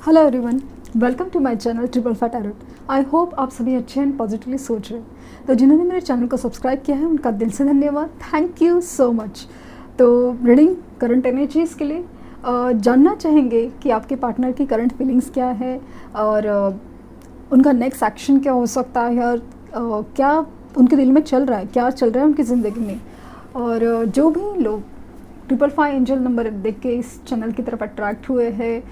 Hello everyone, welcome to my channel triple fat tarot. I hope आप सभी अच्छे and positively सोच रहे हैं। तो जिन्होंने मेरे चैनल को सब्सक्राइब किया है उनका दिल से धन्यवाद, थैंक यू सो मच। तो रीडिंग करंट एनर्जीज़ के लिए जानना चाहेंगे कि आपके पार्टनर की करंट फीलिंग्स क्या है और उनका नेक्स्ट एक्शन क्या हो सकता है और क्या उनके दिल में चल रहा है, क्या चल रहा है उनकी ज़िंदगी में। और जो भी लोग 555 एंजल नंबर देख के इस चैनल की तरफ अट्रैक्ट हुए हैं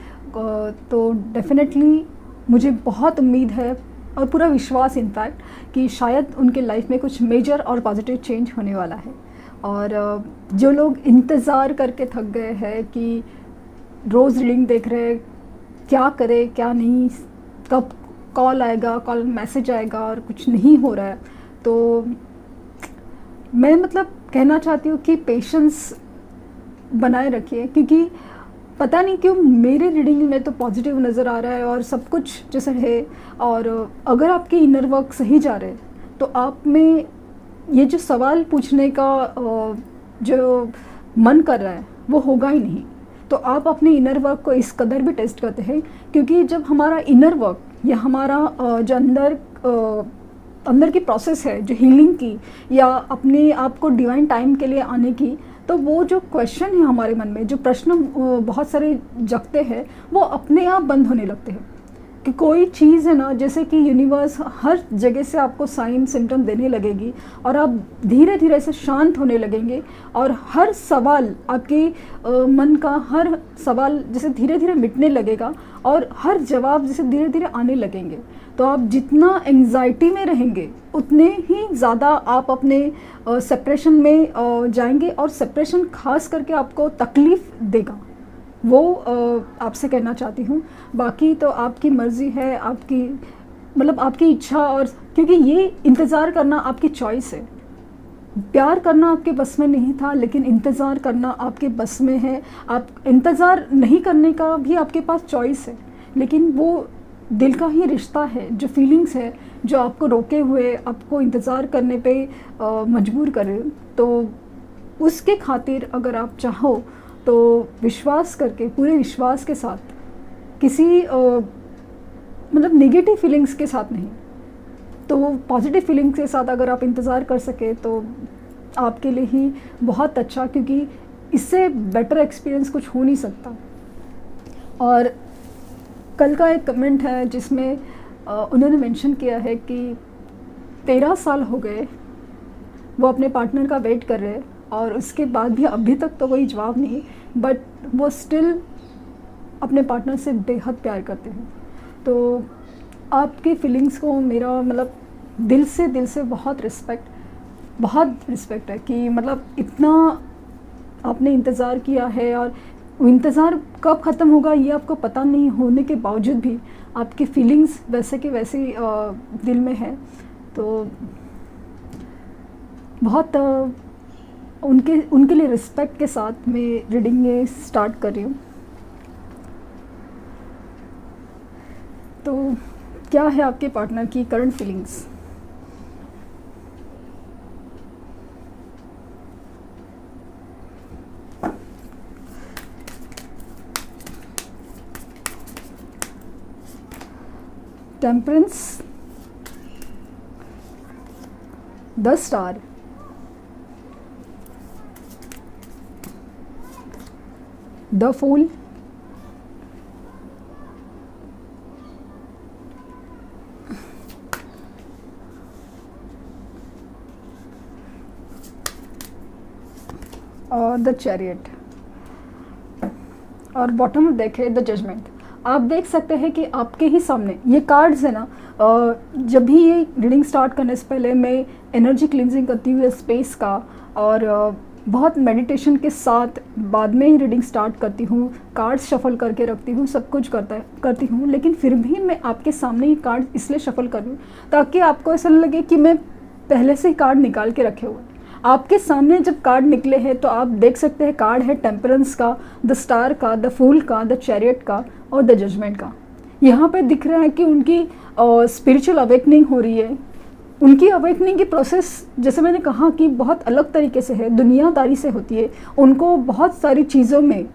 तो डेफिनेटली मुझे बहुत उम्मीद है और पूरा विश्वास इनफैक्ट कि शायद उनके लाइफ में कुछ मेजर और पॉजिटिव चेंज होने वाला है। और जो लोग इंतज़ार करके थक गए हैं कि रोज़ रीडिंग देख रहे हैं, क्या करे क्या नहीं, कब कॉल आएगा, कॉल मैसेज आएगा और कुछ नहीं हो रहा है, तो मैं कहना चाहती हूँ कि पेशेंस बनाए रखिए, क्योंकि पता नहीं क्यों मेरे रीडिंग में तो पॉजिटिव नज़र आ रहा है और सब कुछ जैसे है। और अगर आपके इनर वर्क सही जा रहे हैं तो आप में ये जो सवाल पूछने का जो मन कर रहा है वो होगा ही नहीं। तो आप अपने इनर वर्क को इस कदर भी टेस्ट करते हैं, क्योंकि जब हमारा इनर वर्क या हमारा जो अंदर की प्रोसेस है, जो हीलिंग की या अपने आप को डिवाइन टाइम के लिए आने की, तो वो जो क्वेश्चन है हमारे मन में, जो प्रश्न बहुत सारे जगते हैं, वो अपने आप बंद होने लगते हैं। कि कोई चीज़ है ना, जैसे कि यूनिवर्स हर जगह से आपको साइन सिम्टम देने लगेगी और आप धीरे धीरे से शांत होने लगेंगे और हर सवाल आपके मन का हर सवाल जैसे धीरे धीरे मिटने लगेगा और हर जवाब जैसे धीरे धीरे आने लगेंगे। तो आप जितना एंग्जाइटी में रहेंगे उतने ही ज़्यादा आप अपने सेपरेशन में जाएंगे और सेपरेशन खास करके आपको तकलीफ़ देगा। वो आपसे कहना चाहती हूँ। बाकी तो आपकी मर्ज़ी है, आपकी आपकी इच्छा, और क्योंकि ये इंतज़ार करना आपकी चॉइस है। प्यार करना आपके बस में नहीं था, लेकिन इंतज़ार करना आपके बस में है। आप इंतज़ार नहीं करने का भी आपके पास चॉइस है, लेकिन वो दिल का ही रिश्ता है, जो फीलिंग्स है जो आपको रोके हुए, आपको इंतज़ार करने पे मजबूर करे। तो उसके खातिर अगर आप चाहो तो विश्वास करके, पूरे विश्वास के साथ, किसी नेगेटिव फीलिंग्स के साथ नहीं, तो पॉजिटिव फीलिंग्स के साथ अगर आप इंतज़ार कर सके तो आपके लिए ही बहुत अच्छा, क्योंकि इससे बेटर एक्सपीरियंस कुछ हो नहीं सकता। और कल का एक कमेंट है जिसमें उन्होंने मेंशन किया है कि 13 साल हो गए वो अपने पार्टनर का वेट कर रहे हैं और उसके बाद भी अभी तक तो कोई जवाब नहीं, बट वो स्टिल अपने पार्टनर से बेहद प्यार करते हैं। तो आपकी फीलिंग्स को मेरा दिल से बहुत रिस्पेक्ट है कि इतना आपने इंतज़ार किया है और इंतज़ार कब ख़त्म होगा ये आपको पता नहीं होने के बावजूद भी आपकी फीलिंग्स वैसे के वैसे दिल में है। तो बहुत उनके लिए रिस्पेक्ट के साथ मैं रीडिंग ये स्टार्ट कर रही हूँ। तो क्या है आपके पार्टनर की current feelings? Temperance, the star, the fool, और द चैरियट, और बॉटम में देखे द जजमेंट। आप देख सकते हैं कि आपके ही सामने ये कार्ड्स है ना। जब भी ये रीडिंग स्टार्ट करने से पहले मैं एनर्जी क्लिनजिंग करती हुई स्पेस का और बहुत मेडिटेशन के साथ बाद में ही रीडिंग स्टार्ट करती हूँ। कार्ड्स शफल करके रखती हूँ, सब कुछ करती हूँ, लेकिन फिर भी मैं आपके सामने ये कार्ड इसलिए शफल कर रही हूँ ताकि आपको ऐसा लगे कि मैं पहले से ही कार्ड निकाल के रखे हुए। आपके सामने जब कार्ड निकले हैं तो आप देख सकते हैं कार्ड है टेम्परेंस का, द स्टार का, द फूल का, द चैरियट का और द जजमेंट का। यहाँ पे दिख रहा है कि उनकी स्पिरिचुअल अवेकनिंग हो रही है। उनकी अवेकनिंग की प्रोसेस जैसे मैंने कहा कि बहुत अलग तरीके से है, दुनियादारी से होती है। उनको बहुत सारी चीज़ों में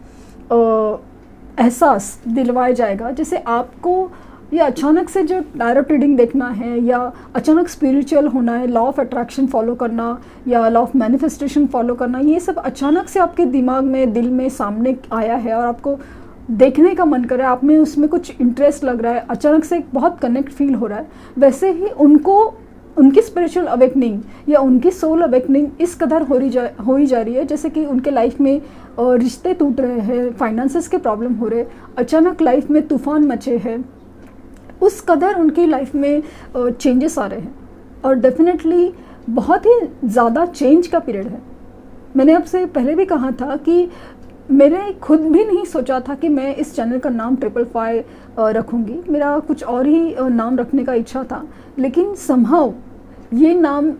एहसास दिलवाया जाएगा। जैसे आपको ये अचानक से जो डायरेक्ट रीडिंग देखना है या अचानक स्पिरिचुअल होना है, लॉ ऑफ अट्रैक्शन फॉलो करना या लॉ ऑफ मैनिफेस्टेशन फॉलो करना, ये सब अचानक से आपके दिमाग में, दिल में सामने आया है और आपको देखने का मन कर रहा है, आप में उसमें कुछ इंटरेस्ट लग रहा है, अचानक से बहुत कनेक्ट फील हो रहा है, वैसे ही उनको उनकी स्पिरिचुअल अवेकनिंग या उनकी सोल अवेकनिंग इस कदर हो ही जा रही है, जैसे कि उनके लाइफ में रिश्ते टूट रहे हैं, फाइनेंसेस के प्रॉब्लम हो रहे, अचानक लाइफ में तूफान मचे हैं, उस कदर उनकी लाइफ में चेंजेस आ रहे हैं। और डेफिनेटली बहुत ही ज़्यादा चेंज का पीरियड है। मैंने आपसे पहले भी कहा था कि मैंने खुद भी नहीं सोचा था कि मैं इस चैनल का नाम 555 रखूँगी, मेरा कुछ और ही नाम रखने का इच्छा था, लेकिन समहाउ ये नाम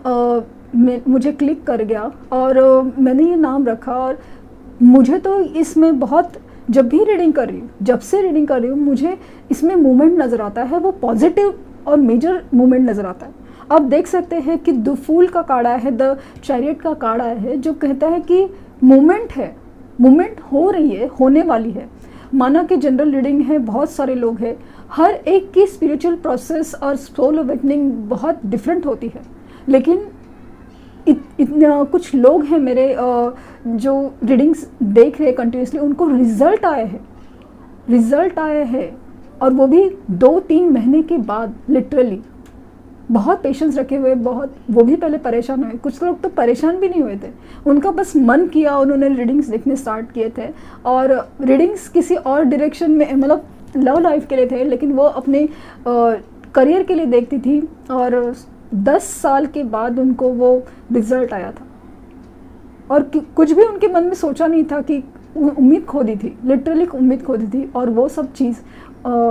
मुझे क्लिक कर गया और मैंने ये नाम रखा। और मुझे तो इसमें बहुत, जब भी रीडिंग कर रही हूँ, जब से रीडिंग कर रही हूँ, मुझे इसमें मूवमेंट नज़र आता है, वो पॉजिटिव और मेजर मूवमेंट नज़र आता है। आप देख सकते हैं कि द फूल का कार्ड है, द चैरियट का कार्ड है, जो कहता है कि मूवमेंट है, मूवमेंट हो रही है, होने वाली है। माना कि जनरल रीडिंग है, बहुत सारे लोग हैं, हर एक की स्पिरिचुअल प्रोसेस और सोल अवेकनिंग बहुत डिफरेंट होती है, लेकिन इतना कुछ लोग हैं मेरे जो रीडिंग्स देख रहे कंटिन्यूसली, उनको रिजल्ट आए हैं और वो भी 2-3 महीने के बाद, लिटरली बहुत पेशेंस रखे हुए, बहुत, वो भी पहले परेशान हुए, कुछ लोग तो परेशान भी नहीं हुए थे, उनका बस मन किया, उन्होंने रीडिंग्स देखने स्टार्ट किए थे और रीडिंग्स किसी और डायरेक्शन में, मतलब लव लाइफ के लिए थे, लेकिन वो अपने करियर के लिए देखती थी और 10 साल के बाद उनको वो रिजल्ट आया था। और कुछ भी उनके मन में सोचा नहीं था, कि उम्मीद खो दी थी, लिटरली उम्मीद खो दी थी, और वो सब चीज़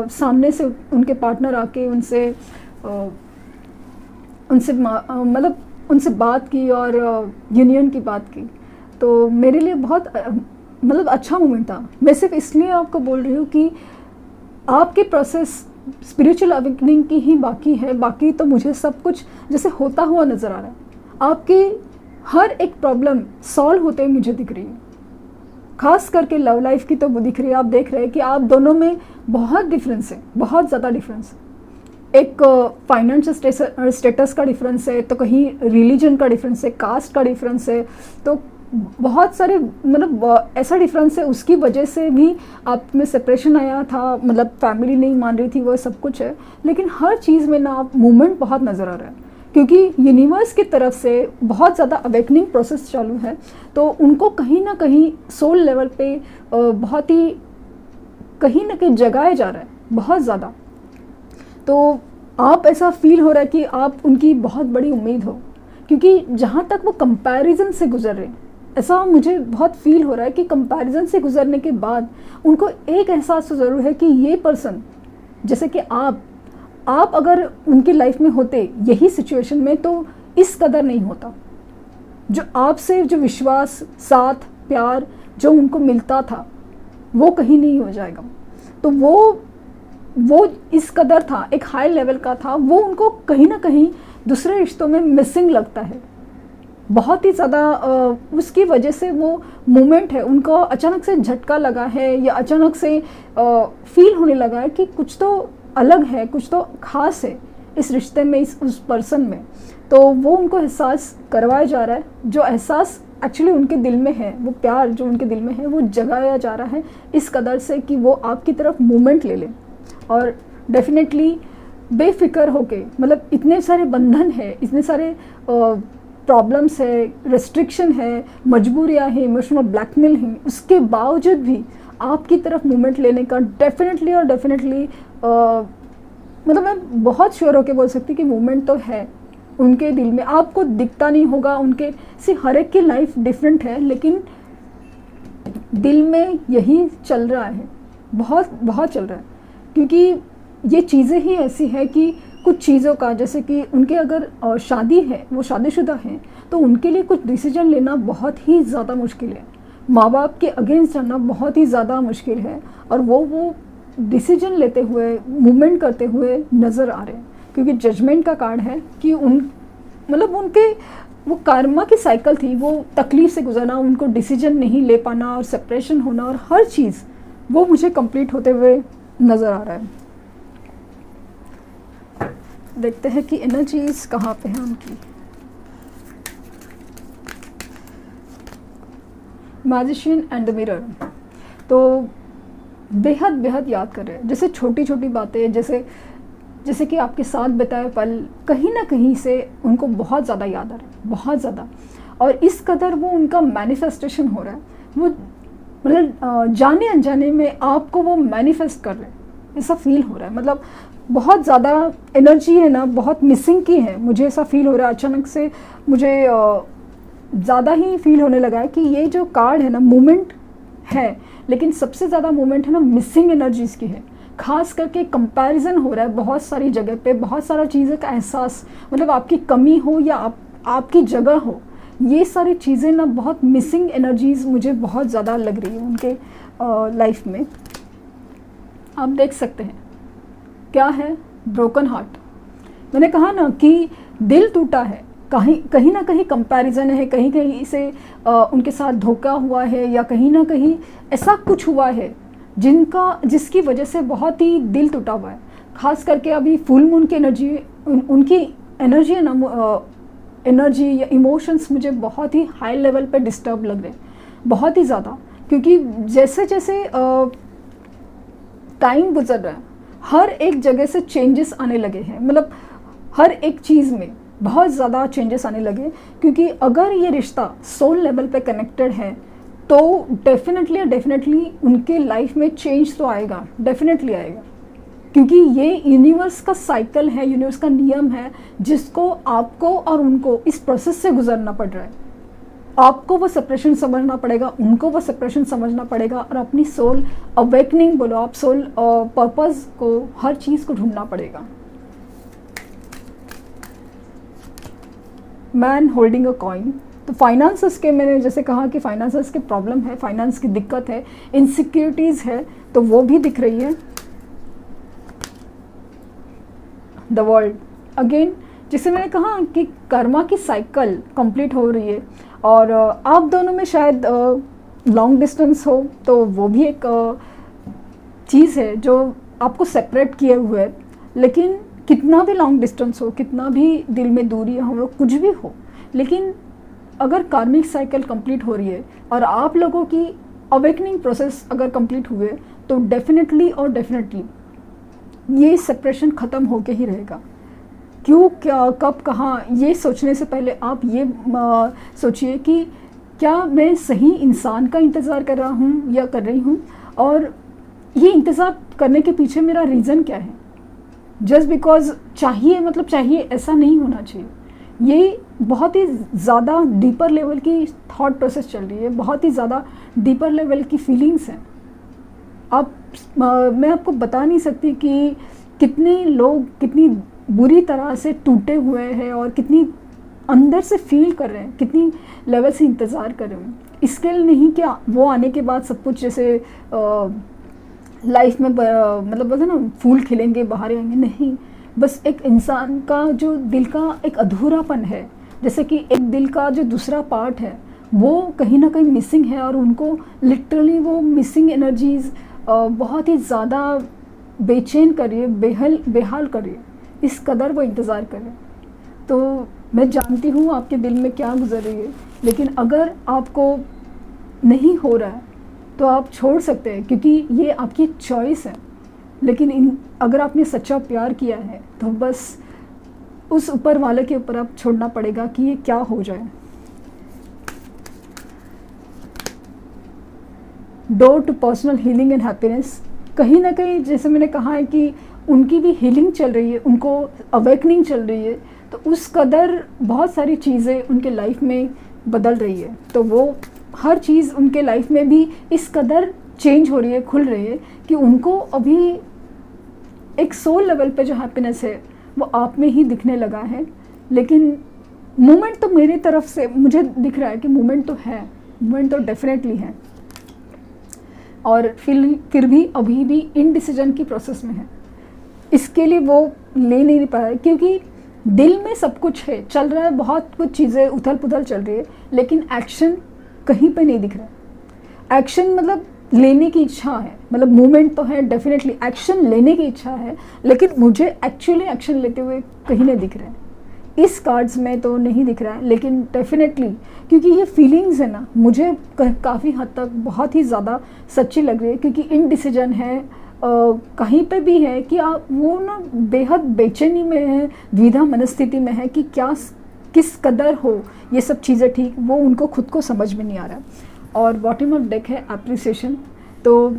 सामने से उनके पार्टनर आके उनसे मतलब उनसे बात की और यूनियन की बात की। तो मेरे लिए बहुत मतलब अच्छा मोमेंट था। मैं सिर्फ इसलिए आपको बोल रही हूँ कि आपकी प्रोसेस स्पिरिचुअल अवेकनिंग की ही बाकी है, बाकी तो मुझे सब कुछ जैसे होता हुआ नज़र आ रहा है। आपकी हर एक प्रॉब्लम सॉल्व होते हुए मुझे दिख रही है, खास करके लव लाइफ की तो वो दिख रही है। आप देख रहे हैं कि आप दोनों में बहुत डिफरेंस है, बहुत ज़्यादा डिफरेंस है। एक फाइनेंशियल स्टेटस का डिफरेंस है, तो कहीं रिलीजन का डिफरेंस है, कास्ट का डिफरेंस है, तो बहुत सारे मतलब ऐसा डिफरेंस है, उसकी वजह से भी आप में सेपरेशन आया था, मतलब फैमिली नहीं मान रही थी, वो सब कुछ है। लेकिन हर चीज़ में ना आप मूवमेंट बहुत नज़र आ रहा है, क्योंकि यूनिवर्स की तरफ से बहुत ज़्यादा अवेकनिंग प्रोसेस चालू है। तो उनको कहीं ना कहीं सोल लेवल पे बहुत ही कहीं ना कहीं जगाया जा रहा है, बहुत ज़्यादा। तो आप ऐसा फील हो रहा है कि आप उनकी बहुत बड़ी उम्मीद हो, क्योंकि जहाँ तक वो कंपैरिजन से गुजर रहे हैं, ऐसा मुझे बहुत फील हो रहा है कि कंपैरिजन से गुजरने के बाद उनको एक एहसास तो ज़रूर है कि ये पर्सन, जैसे कि आप अगर उनकी लाइफ में होते यही सिचुएशन में, तो इस कदर नहीं होता। जो आपसे जो विश्वास, साथ, प्यार जो उनको मिलता था, वो कहीं नहीं हो जाएगा। तो वो इस कदर था, एक हाई लेवल का था, वो उनको कहीं ना कहीं दूसरे रिश्तों में मिसिंग लगता है, बहुत ही ज़्यादा। उसकी वजह से वो मोमेंट है, उनको अचानक से झटका लगा है या अचानक से फील होने लगा है कि कुछ तो अलग है, कुछ तो खास है इस रिश्ते में, उस पर्सन में। तो वो उनको एहसास करवाया जा रहा है, जो एहसास एक्चुअली उनके दिल में है, वो प्यार जो उनके दिल में है, वो जगाया जा रहा है इस कदर से कि वो आपकी तरफ मूवमेंट ले लें। और डेफिनेटली बेफिक्र होके, मतलब इतने सारे बंधन है, इतने सारे प्रॉब्लम्स है, रेस्ट्रिक्शन है, मजबूरियां हैं, इमोशनल ब्लैकमेल हैं, उसके बावजूद भी आपकी तरफ मूवमेंट लेने का डेफिनेटली मतलब मैं बहुत श्योर होकर बोल सकती कि मूवमेंट तो है उनके दिल में। आपको दिखता नहीं होगा, उनके हर एक की लाइफ डिफरेंट है, लेकिन दिल में यही चल रहा है, बहुत बहुत चल रहा है। क्योंकि ये चीज़ें ही ऐसी है कि कुछ चीज़ों का, जैसे कि उनके अगर शादी है, वो शादीशुदा हैं, तो उनके लिए कुछ डिसीजन लेना बहुत ही ज़्यादा मुश्किल है, माँ बाप के अगेंस्ट जाना बहुत ही ज़्यादा मुश्किल है, और वो डिसीजन लेते हुए, मूवमेंट करते हुए नज़र आ रहे हैं। क्योंकि जजमेंट का कार्ड है कि मतलब उनके वो कर्मा की साइकिल थी, वो तकलीफ से गुजरना, उनको डिसीजन नहीं ले पाना और सेपरेशन होना और हर चीज़ वो मुझे कंप्लीट होते हुए नज़र आ रहा है। देखते हैं कि एनर्जीज कहाँ पे हैं उनकी। मैजिशियन एंड द मिरर, तो बेहद बेहद याद कर रहे हैं, जैसे छोटी छोटी बातें, जैसे कि आपके साथ बिताए पल कहीं ना कहीं से उनको बहुत ज़्यादा याद आ रहा है, बहुत ज़्यादा, और इस कदर वो उनका मैनिफेस्टेशन हो रहा है। वो मतलब जाने अनजाने में आपको वो मैनिफेस्ट कर रहे हैं, ऐसा फील हो रहा है। मतलब बहुत ज़्यादा एनर्जी है ना, बहुत मिसिंग की है, मुझे ऐसा फील हो रहा है। अचानक से मुझे ज़्यादा ही फील होने लगा है कि ये जो कार्ड है ना, मूवमेंट है, लेकिन सबसे ज़्यादा मूवमेंट है ना मिसिंग एनर्जीज़ की है। खास करके कंपैरिजन हो रहा है बहुत सारी जगह पे, बहुत सारा चीज़ें का एहसास, मतलब आपकी कमी हो या आपकी जगह हो, ये सारी चीज़ें ना बहुत मिसिंग एनर्जीज़ मुझे बहुत ज़्यादा लग रही है उनके लाइफ में। आप देख सकते हैं क्या है, ब्रोकन हार्ट। मैंने कहा ना कि दिल टूटा है, कहीं ना कहीं कंपैरिजन है, कहीं कहीं से उनके साथ धोखा हुआ है, या कहीं ना कहीं ऐसा कुछ हुआ है जिसकी वजह से बहुत ही दिल टूटा हुआ है। खास करके अभी फुल मून की एनर्जी, उनकी एनर्जी है ना, एनर्जी या इमोशंस मुझे बहुत ही हाई लेवल पे डिस्टर्ब लग रहे हैं, बहुत ही ज़्यादा, क्योंकि जैसे जैसे टाइम गुजर रहा है, हर एक जगह से चेंजेस आने लगे हैं। मतलब हर एक चीज़ में बहुत ज़्यादा चेंजेस आने लगे, क्योंकि अगर ये रिश्ता सोल लेवल पे कनेक्टेड है तो डेफिनेटली उनके लाइफ में चेंज तो आएगा, डेफिनेटली आएगा, क्योंकि ये यूनिवर्स का साइकिल है, यूनिवर्स का नियम है, जिसको आपको और उनको इस प्रोसेस से गुजरना पड़ रहा है। आपको वो सेपरेशन समझना पड़ेगा, उनको वो सेपरेशन समझना पड़ेगा, और अपनी सोल अवेकनिंग बोलो आप, सोल पर्पस को, हर चीज़ को ढूंढना पड़ेगा। मैन होल्डिंग अ कॉइन, तो फाइनेंसेस के, मैंने जैसे कहा कि फाइनेंसेस के प्रॉब्लम है, फाइनेंस की दिक्कत है, इनसिक्योरिटीज़ है, तो वो भी दिख रही है। द वर्ल्ड अगेन, जिसे मैंने कहा कि कर्मा की साइकिल कंप्लीट हो रही है, और आप दोनों में शायद लॉन्ग डिस्टेंस हो, तो वो भी एक चीज़ है जो आपको सेपरेट किए हुए है। लेकिन कितना भी लॉन्ग डिस्टेंस हो, कितना भी दिल में दूरी हो, कुछ भी हो, लेकिन अगर कार्मिक साइकिल कंप्लीट हो रही है और आप लोगों की अवेकनिंग प्रोसेस अगर कंप्लीट हुए, तो डेफिनेटली ये सेपरेशन ख़त्म होके ही रहेगा। क्यों, क्या, कब, कहाँ, ये सोचने से पहले आप ये सोचिए कि क्या मैं सही इंसान का इंतज़ार कर रहा हूँ या कर रही हूँ, और ये इंतज़ार करने के पीछे मेरा रीज़न क्या है। जस्ट बिकॉज चाहिए, मतलब चाहिए, ऐसा नहीं होना चाहिए। ये बहुत ही ज़्यादा डीपर लेवल की थॉट प्रोसेस चल रही है, बहुत ही ज़्यादा डीपर लेवल की फीलिंग्स हैं। मैं आपको बता नहीं सकती कि कितने लोग कितनी बुरी तरह से टूटे हुए हैं, और कितनी अंदर से फील कर रहे हैं, कितनी लेवल से इंतज़ार कर रहे हैं। इसके लिए नहीं कि वो आने के बाद सब कुछ जैसे लाइफ में मतलब बोलते ना फूल खिलेंगे, बाहर आएंगे, नहीं, बस एक इंसान का जो दिल का एक अधूरापन है, जैसे कि एक दिल का जो दूसरा पार्ट है वो कहीं ना कहीं मिसिंग है, और उनको लिटरली वो मिसिंग एनर्जीज़ बहुत ही ज़्यादा बेचैन कर रही है, बेहाल कर रही है, इस कदर वो इंतज़ार कर रहे हैं। तो मैं जानती हूँ आपके दिल में क्या गुजर रही है, लेकिन अगर आपको नहीं हो रहा है तो आप छोड़ सकते हैं, क्योंकि ये आपकी चॉइस है। लेकिन अगर आपने सच्चा प्यार किया है तो बस उस ऊपर वाले के ऊपर आप छोड़ना पड़ेगा कि ये क्या हो जाए। Door to personal healing and happiness, कहीं ना कहीं जैसे मैंने कहा है कि उनकी भी हीलिंग चल रही है, उनको अवेकनिंग चल रही है, तो उस कदर बहुत सारी चीज़ें उनके लाइफ में बदल रही है। तो वो हर चीज़ उनके लाइफ में भी इस कदर चेंज हो रही है, खुल रही है, कि उनको अभी एक सोल लेवल पे जो हैप्पीनेस है वो आप में ही दिखने लगा है। लेकिन मूवमेंट तो मेरी तरफ से मुझे दिख रहा है कि मूवमेंट तो है, मूवमेंट तो डेफिनेटली है, और फिर भी अभी भी इनडिसीजन की प्रोसेस में है। इसके लिए वो ले नहीं पा रहा है, क्योंकि दिल में सब कुछ है, चल रहा है, बहुत कुछ चीज़ें उथल पुथल चल रही है, लेकिन एक्शन कहीं पे नहीं दिख रहा है। एक्शन मतलब लेने की इच्छा है, मतलब मूवमेंट तो है, डेफिनेटली एक्शन लेने की इच्छा है, लेकिन मुझे एक्चुअली एक्शन लेते हुए कहीं नहीं दिख रहा है। इस कार्ड्स में तो नहीं दिख रहा है, लेकिन डेफिनेटली क्योंकि ये फीलिंग्स है ना, मुझे काफ़ी हद तक बहुत ही ज़्यादा सच्ची लग रही है, क्योंकि इनडिसीजन है, कहीं पे भी है कि आप वो ना बेहद बेचैनी में है, द्विधा मनस्थिति में है कि क्या किस कदर हो ये सब चीज़ें ठीक, वो उनको खुद को समझ में नहीं आ रहा। और बॉटम ऑफ डेक है एप्रिसिएशन। तो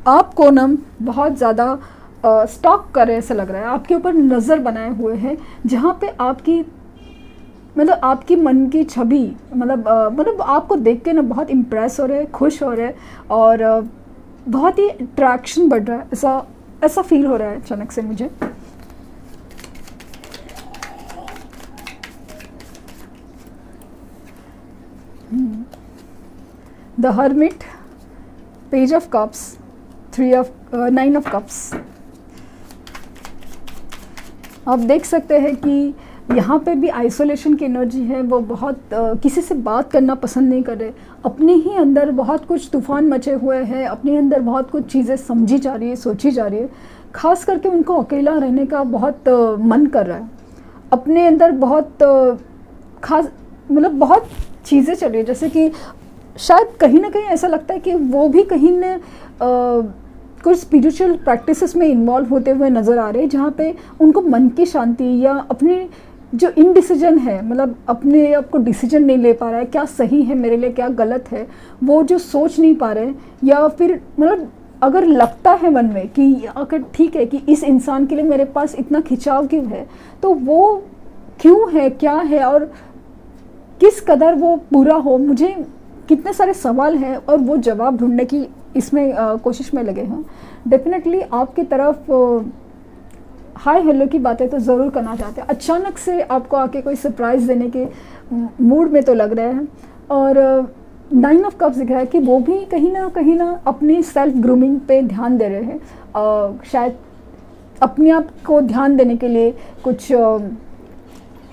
आपको ना बहुत ज़्यादा स्टॉक कर रहे ऐसा लग रहा है, आपके ऊपर नज़र बनाए हुए हैं, जहाँ पे आपकी मतलब आपकी मन की छवि मतलब आपको देख के ना बहुत इम्प्रेस हो रहे हैं, खुश हो रहे हैं, और बहुत ही अट्रैक्शन बढ़ रहा है, ऐसा फील हो रहा है अचानक से मुझे। The hermit, page of cups, 9 of cups. आप देख सकते हैं कि यहाँ पे भी आइसोलेशन की एनर्जी है, वो बहुत किसी से बात करना पसंद नहीं कर रहे, अपने ही अंदर बहुत कुछ तूफान मचे हुए हैं, अपने अंदर बहुत कुछ चीज़ें समझी जा रही है, सोची जा रही है। खास करके उनको अकेला रहने का बहुत मन कर रहा है, अपने अंदर बहुत खास मतलब बहुत चीज़ें चल रही है, जैसे कि शायद कहीं ना कहीं ऐसा लगता है कि वो भी कहीं न कुछ स्पिरिचुअल प्रैक्टिसेस में इन्वॉल्व होते हुए नज़र आ रहे हैं, जहाँ पे उनको मन की शांति या अपने जो इनडिसीजन है, मतलब अपने आप को डिसीजन नहीं ले पा रहा है, क्या सही है मेरे लिए क्या गलत है, वो जो सोच नहीं पा रहे, या फिर मतलब अगर लगता है मन में कि अगर ठीक है कि इस इंसान के लिए मेरे पास इतना खिंचाव क्यों है, तो वो क्यों है, क्या है, और किस कदर वो पूरा हो, मुझे कितने सारे सवाल हैं और वो जवाब ढूंढने की इसमें कोशिश में लगे हैं। डेफिनेटली आपकी तरफ हाय हेलो की बातें तो ज़रूर करना चाहते हैं, अचानक से आपको आके कोई सरप्राइज़ देने के मूड में तो लग रहे हैं। और 9 ऑफ कप्स दिख रहा है कि वो भी कहीं ना अपनी सेल्फ ग्रूमिंग पे ध्यान दे रहे हैं, शायद अपने आप को ध्यान देने के लिए कुछ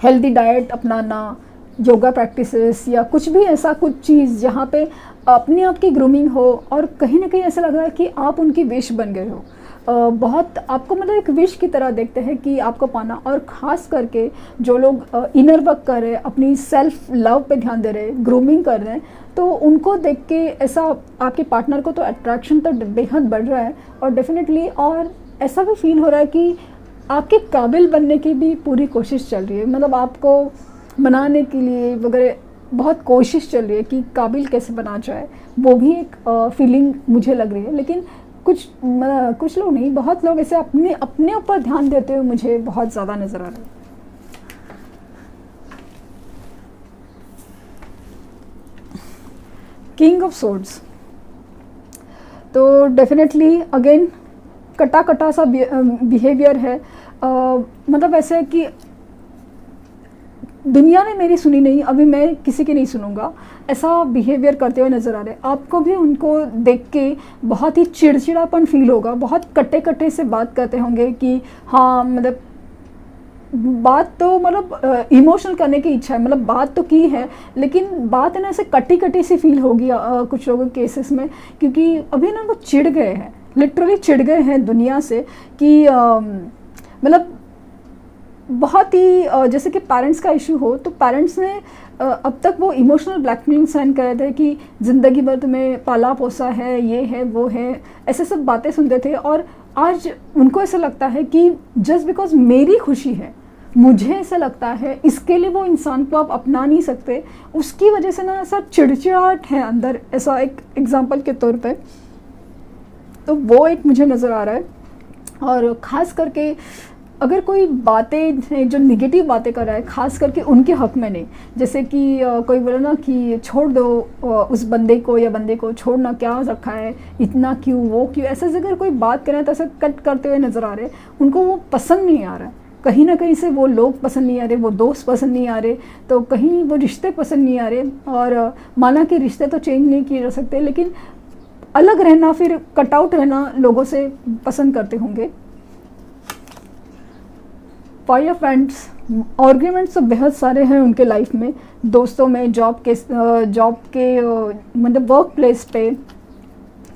हेल्दी डाइट अपनाना, योगा प्रैक्टिसेस या कुछ भी ऐसा कुछ चीज़ जहाँ पे अपने आप की ग्रूमिंग हो, और कहीं ना कहीं ऐसा लग रहा है कि आप उनकी विश बन गए हो, बहुत आपको मतलब एक विश की तरह देखते हैं कि आपको पाना। और ख़ास करके जो लोग इनर वर्क कर रहे हैं, अपनी सेल्फ लव पे ध्यान दे रहे हैं, ग्रूमिंग कर रहे हैं, तो उनको देख के ऐसा आपके पार्टनर को तो अट्रैक्शन तो बेहद बढ़ रहा है, और डेफिनेटली और ऐसा भी फील हो रहा है कि आपके काबिल बनने की भी पूरी कोशिश चल रही है, मतलब आपको बनाने के लिए वगैरह बहुत कोशिश चल रही है कि काबिल कैसे बना जाए, वो भी एक फीलिंग मुझे लग रही है। लेकिन कुछ लोग नहीं, बहुत लोग ऐसे अपने ऊपर ध्यान देते हुए मुझे बहुत ज़्यादा नज़र आ रहे हैं। किंग ऑफ सोर्ड्स, तो डेफिनेटली अगेन कटा सा बिहेवियर है, मतलब ऐसे है कि दुनिया ने मेरी सुनी नहीं, अभी मैं किसी की नहीं सुनूंगा, ऐसा बिहेवियर करते हुए नज़र आ रहे हैं। आपको भी उनको देख के बहुत ही चिड़चिड़ापन फील होगा, बहुत कटे से बात करते होंगे कि हाँ मतलब बात तो मतलब इमोशनल करने की इच्छा है, मतलब बात तो की है, लेकिन बात है ना ऐसे कटी सी फील होगी कुछ लोगों के केसेस में, क्योंकि अभी ना वो चिढ़ गए हैं, लिटरली चिढ़ गए हैं दुनिया से कि मतलब बहुत ही जैसे कि पेरेंट्स का इशू हो, तो पेरेंट्स ने अब तक वो इमोशनल ब्लैकमेलिंग सहन कर रहे थे कि ज़िंदगी भर तुम्हें पाला पोसा है, ये है वो है, ऐसे सब बातें सुनते थे। और आज उनको ऐसा लगता है कि जस्ट बिकॉज मेरी खुशी है, मुझे ऐसा लगता है, इसके लिए वो इंसान को आप अपना नहीं सकते, उसकी वजह से ना ऐसा चिड़चिड़ाहट है अंदर, ऐसा एक एग्जाम्पल के तौर पे। तो वो एक मुझे नज़र आ रहा है। और ख़ास करके अगर कोई बातें जो निगेटिव बातें कर रहा है, ख़ास करके उनके हक़ में नहीं, जैसे कि कोई बोला ना कि छोड़ दो उस बंदे को या बंदे को, छोड़ना क्या रखा है, इतना क्यों, वो क्यों, ऐसे अगर कोई बात करें तो ऐसे कट करते हुए नज़र आ रहे, उनको वो पसंद नहीं आ रहा है, कहीं ना कहीं से वो लोग पसंद नहीं आ रहे, वो दोस्त पसंद नहीं आ रहे, तो कहीं वो रिश्ते पसंद नहीं आ रहे। और माना कि रिश्ते तो चेंज नहीं किए जा सकते, लेकिन अलग रहना, फिर कट आउट रहना लोगों से पसंद करते होंगे। 5 ऑफ वैंड्स, आर्ग्यूमेंट्स तो बेहद सारे हैं उनके लाइफ में, दोस्तों में, जॉब के मतलब वर्क प्लेस पे,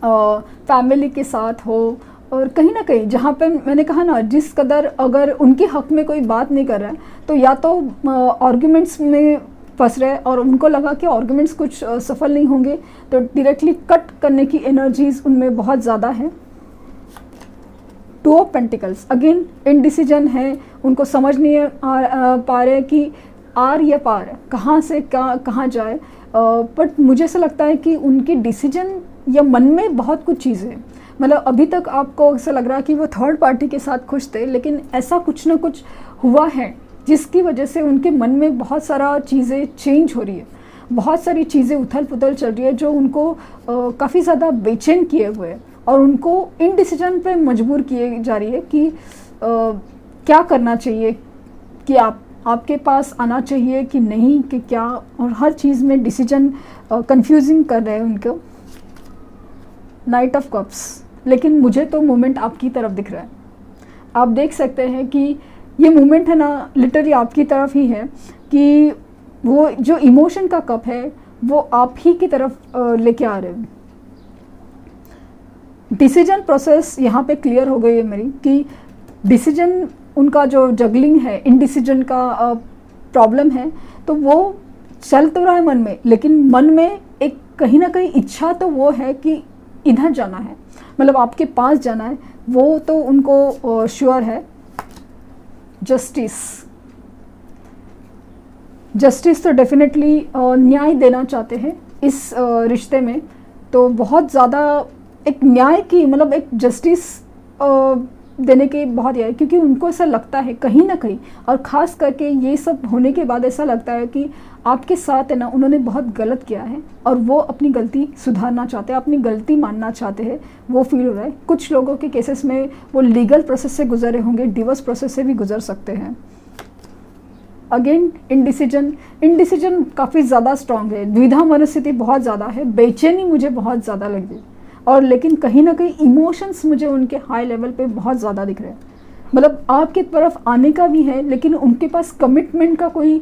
फैमिली के साथ हो, और कहीं ना कहीं जहाँ पे मैंने कहा ना, जिस कदर अगर उनके हक में कोई बात नहीं कर रहा है तो या तो आर्ग्यूमेंट्स में फंस रहे और उनको लगा कि आर्ग्यूमेंट्स कुछ सफल नहीं होंगे, तो डायरेक्टली कट करने की एनर्जीज उनमें बहुत ज़्यादा है। 2 ऑफ पेंटिकल्स अगेन इनडिसीजन है, उनको समझ नहीं पा रहे कि आर या पार, कहाँ से कहाँ जाए। बट मुझे ऐसा लगता है कि उनकी डिसीजन या मन में बहुत कुछ चीज़ें हैं। मतलब अभी तक आपको ऐसा लग रहा है कि वो थर्ड पार्टी के साथ खुश थे, लेकिन ऐसा कुछ ना कुछ हुआ है जिसकी वजह से उनके मन में बहुत सारा चीज़ें चेंज हो रही है, बहुत सारी चीज़ें उथल पुथल चल रही है जो उनको काफ़ी ज़्यादा बेचैन किए हुए है और उनको इन डिसीजन पे मजबूर किए जा रही है कि क्या करना चाहिए, कि आपके पास आना चाहिए कि नहीं, कि क्या, और हर चीज़ में डिसीजन कंफ्यूजिंग कर रहे हैं उनको। नाइट ऑफ कप्स, लेकिन मुझे तो मोमेंट आपकी तरफ दिख रहा है। आप देख सकते हैं कि ये मोमेंट है ना, लिटरली आपकी तरफ ही है, कि वो जो इमोशन का कप है वो आप ही की तरफ लेके आ रहे हैं। डिसीजन प्रोसेस यहाँ पे क्लियर हो गई है मेरी, कि डिसीजन उनका जो जगलिंग है, इनडिसीजन का प्रॉब्लम है, तो वो चल तो रहा है मन में, लेकिन मन में एक कहीं ना कहीं इच्छा तो वो है कि इधर जाना है, मतलब आपके पास जाना है, वो तो उनको श्योर है। जस्टिस तो डेफिनेटली न्याय देना चाहते हैं इस रिश्ते में, तो बहुत ज़्यादा एक न्याय की, मतलब एक जस्टिस देने के बहुत है, क्योंकि उनको ऐसा लगता है कहीं ना कहीं, और ख़ास करके ये सब होने के बाद ऐसा लगता है कि आपके साथ है ना उन्होंने बहुत गलत किया है और वो अपनी गलती सुधारना चाहते हैं, अपनी गलती मानना चाहते हैं, वो फील हो रहा है। कुछ लोगों के केसेस में वो लीगल प्रोसेस से गुजरे होंगे, डिवोर्स प्रोसेस से भी गुजर सकते हैं। अगेन इनडिसीजन काफ़ी ज़्यादा स्ट्रांग है, द्विधा मनस्थिति बहुत ज़्यादा है, बेचैनी मुझे बहुत ज़्यादा लगी, और लेकिन कहीं ना कहीं इमोशंस मुझे उनके हाई लेवल पे बहुत ज़्यादा दिख रहे हैं। मतलब आपकी तरफ आने का भी है, लेकिन उनके पास कमिटमेंट का कोई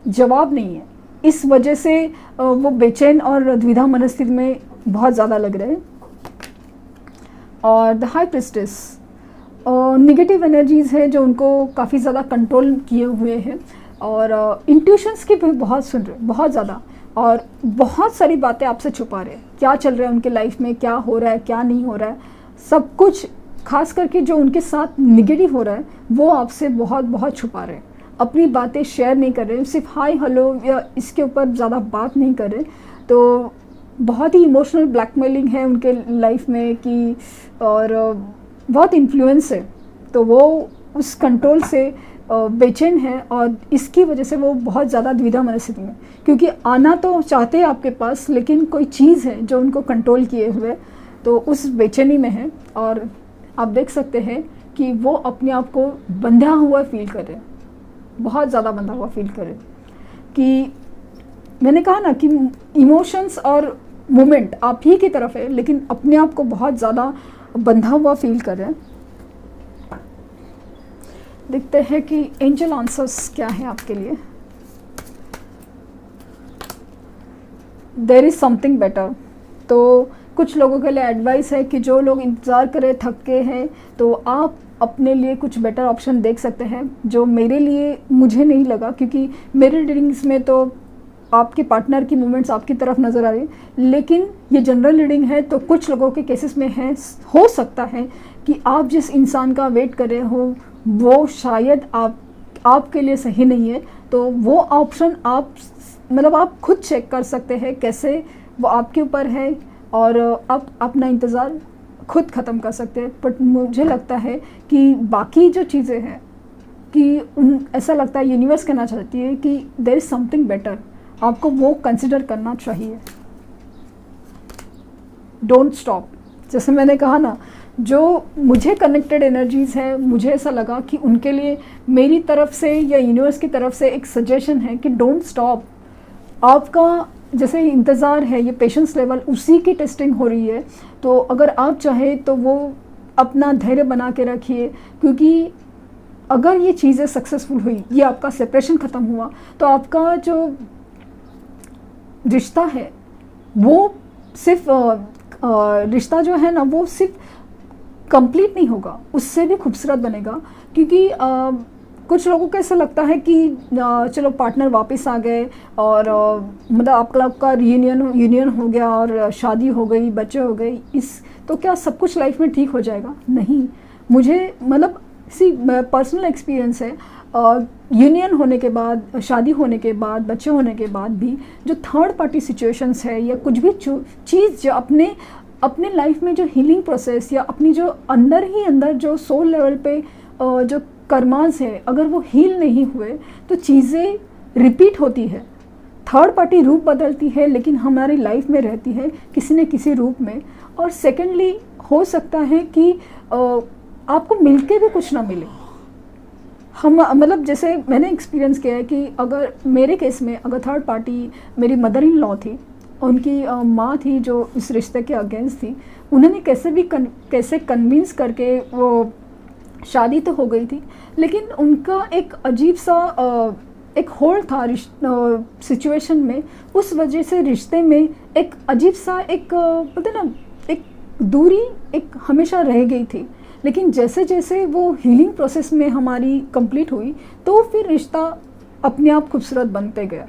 जवाब नहीं है, इस वजह से वो बेचैन और द्विधा मनस्थिति में बहुत ज़्यादा लग रहे हैं। और the high priestess negative energies है जो उनको काफ़ी ज़्यादा कंट्रोल किए हुए हैं, और इंट्यूशंस की भी बहुत सुन रहे हैं, बहुत ज़्यादा, और बहुत सारी बातें आपसे छुपा रहे हैं, क्या चल रहा है उनके लाइफ में, क्या हो रहा है, क्या नहीं हो रहा है, सब कुछ। खास करके जो उनके साथ निगेटिव हो रहा है वो आपसे बहुत बहुत छुपा रहे हैं, अपनी बातें शेयर नहीं कर रहे, सिर्फ हाय हेलो या इसके ऊपर ज़्यादा बात नहीं कर रहे। तो बहुत ही इमोशनल ब्लैकमेलिंग है उनके लाइफ में कि, और बहुत इन्फ्लुएंस है, तो वो उस कंट्रोल से बेचैन है, और इसकी वजह से वो बहुत ज़्यादा द्विधा मनस्थिति में, क्योंकि आना तो चाहते हैं आपके पास, लेकिन कोई चीज़ है जो उनको कंट्रोल किए हुए, तो उस बेचैनी में है। और आप देख सकते हैं कि वो अपने आप को बंधा हुआ फील कर रहे हैं, बहुत ज़्यादा बंधा हुआ फील कर रहे हैं, कि मैंने कहा ना कि इमोशंस और मोमेंट आप ही की तरफ है, लेकिन अपने आप को बहुत ज़्यादा बंधा हुआ फील कर रहे हैं। देखते हैं कि एंजल आंसर्स क्या है आपके लिए। देयर इज़ समथिंग बेटर, तो कुछ लोगों के लिए एडवाइस है कि जो लोग इंतज़ार करे थके हैं, तो आप अपने लिए कुछ बेटर ऑप्शन देख सकते हैं, जो मेरे लिए मुझे नहीं लगा, क्योंकि मेरे रीडिंग्स में तो आपके पार्टनर की मूवमेंट्स आपकी तरफ नज़र आ रही, लेकिन ये जनरल रीडिंग है, तो कुछ लोगों के केसेस में है, हो सकता है कि आप जिस इंसान का वेट कर रहे हो वो शायद आपके लिए सही नहीं है। तो वो ऑप्शन आप, मतलब आप खुद चेक कर सकते हैं कैसे, वो आपके ऊपर है, और आप अपना इंतज़ार खुद ख़त्म कर सकते हैं। बट मुझे लगता है कि बाकी जो चीज़ें हैं, कि ऐसा लगता है यूनिवर्स कहना चाहती है कि देयर इज़ समथिंग बेटर, आपको वो कंसिडर करना चाहिए। डोंट स्टॉप, जैसे मैंने कहा ना, जो मुझे कनेक्टेड एनर्जीज़ है, मुझे ऐसा लगा कि उनके लिए मेरी तरफ से या यूनिवर्स की तरफ से एक सजेशन है कि डोंट स्टॉप। आपका जैसे इंतज़ार है, ये पेशेंस लेवल, उसी की टेस्टिंग हो रही है, तो अगर आप चाहें तो वो अपना धैर्य बना के रखिए, क्योंकि अगर ये चीज़ें सक्सेसफुल हुई, ये आपका सेपरेशन ख़त्म हुआ, तो आपका जो रिश्ता है वो सिर्फ रिश्ता जो है ना वो सिर्फ कंप्लीट नहीं होगा, उससे भी खूबसूरत बनेगा। क्योंकि कुछ लोगों को ऐसा लगता है कि चलो पार्टनर वापस आ गए और मतलब आपका यूनियन हो गया और शादी हो गई, बच्चे हो गए, इस तो क्या सब कुछ लाइफ में ठीक हो जाएगा? नहीं। मुझे मतलब पर्सनल एक्सपीरियंस है, यूनियन होने के बाद, शादी होने के बाद, बच्चे होने के बाद भी जो थर्ड पार्टी सिचुएशंस है या कुछ भी चीज़ जो अपने लाइफ में जो हीलिंग प्रोसेस या अपनी जो अंदर ही अंदर जो सोल लेवल पे जो कर्मास है, अगर वो हील नहीं हुए तो चीज़ें रिपीट होती है, थर्ड पार्टी रूप बदलती है, लेकिन हमारी लाइफ में रहती है किसी न किसी रूप में। और सेकेंडली हो सकता है कि आपको मिलके भी कुछ ना मिले। हम मतलब जैसे मैंने एक्सपीरियंस किया है कि अगर मेरे केस में अगर थर्ड पार्टी मेरी मदर इन लॉ थी, उनकी माँ थी जो इस रिश्ते के अगेंस्ट थी, उन्होंने कैसे कन्विंस करके वो शादी तो हो गई थी, लेकिन उनका एक अजीब सा एक होल था सिचुएशन में। उस वजह से रिश्ते में एक अजीब सा एक बोलते ना एक दूरी एक हमेशा रह गई थी। लेकिन जैसे जैसे वो हीलिंग प्रोसेस में हमारी कंप्लीट हुई तो फिर रिश्ता अपने आप खूबसूरत बनते गया।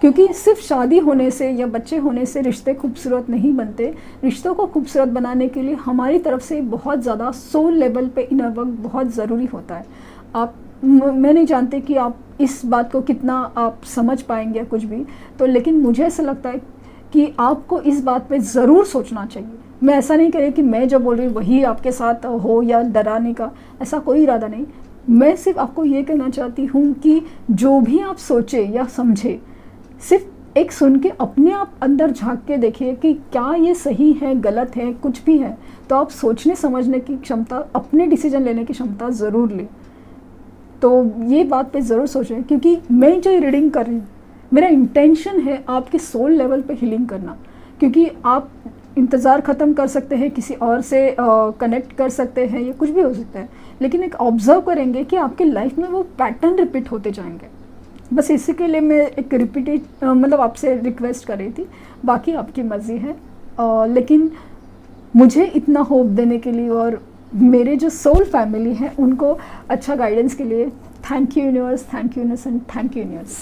क्योंकि सिर्फ शादी होने से या बच्चे होने से रिश्ते खूबसूरत नहीं बनते। रिश्तों को खूबसूरत बनाने के लिए हमारी तरफ से बहुत ज़्यादा सोल लेवल पे इनर वर्क बहुत ज़रूरी होता है। मैं नहीं जानती कि आप इस बात को कितना आप समझ पाएंगे कुछ भी तो, लेकिन मुझे ऐसा लगता है कि आपको इस बात पे ज़रूर सोचना चाहिए। मैं ऐसा नहीं कह रही कि मैं जो बोल रही हूँ वही आपके साथ हो या डराने का, ऐसा कोई इरादा नहीं। मैं सिर्फ आपको ये कहना चाहती हूँ कि जो भी आप सोचे या समझे, सिर्फ एक सुन के अपने आप अंदर झांक के देखिए कि क्या ये सही है, गलत है, कुछ भी है तो आप सोचने समझने की क्षमता, अपने डिसीजन लेने की क्षमता ज़रूर लें। तो ये बात पे ज़रूर सोचें, क्योंकि मैं जो रीडिंग कर रही हूँ मेरा इंटेंशन है आपके सोल लेवल पे हीलिंग करना। क्योंकि आप इंतज़ार ख़त्म कर सकते हैं, किसी और से कनेक्ट कर सकते हैं, ये कुछ भी हो सकता है, लेकिन एक ऑब्ज़र्व करेंगे कि आपके लाइफ में वो पैटर्न रिपीट होते जाएंगे। बस इसी के लिए मैं एक मतलब आपसे रिक्वेस्ट कर रही थी, बाकी आपकी मर्ज़ी है। लेकिन मुझे इतना होप देने के लिए और मेरे जो सोल फैमिली है उनको अच्छा गाइडेंस के लिए thank you universe, thank you universe and thank you universe.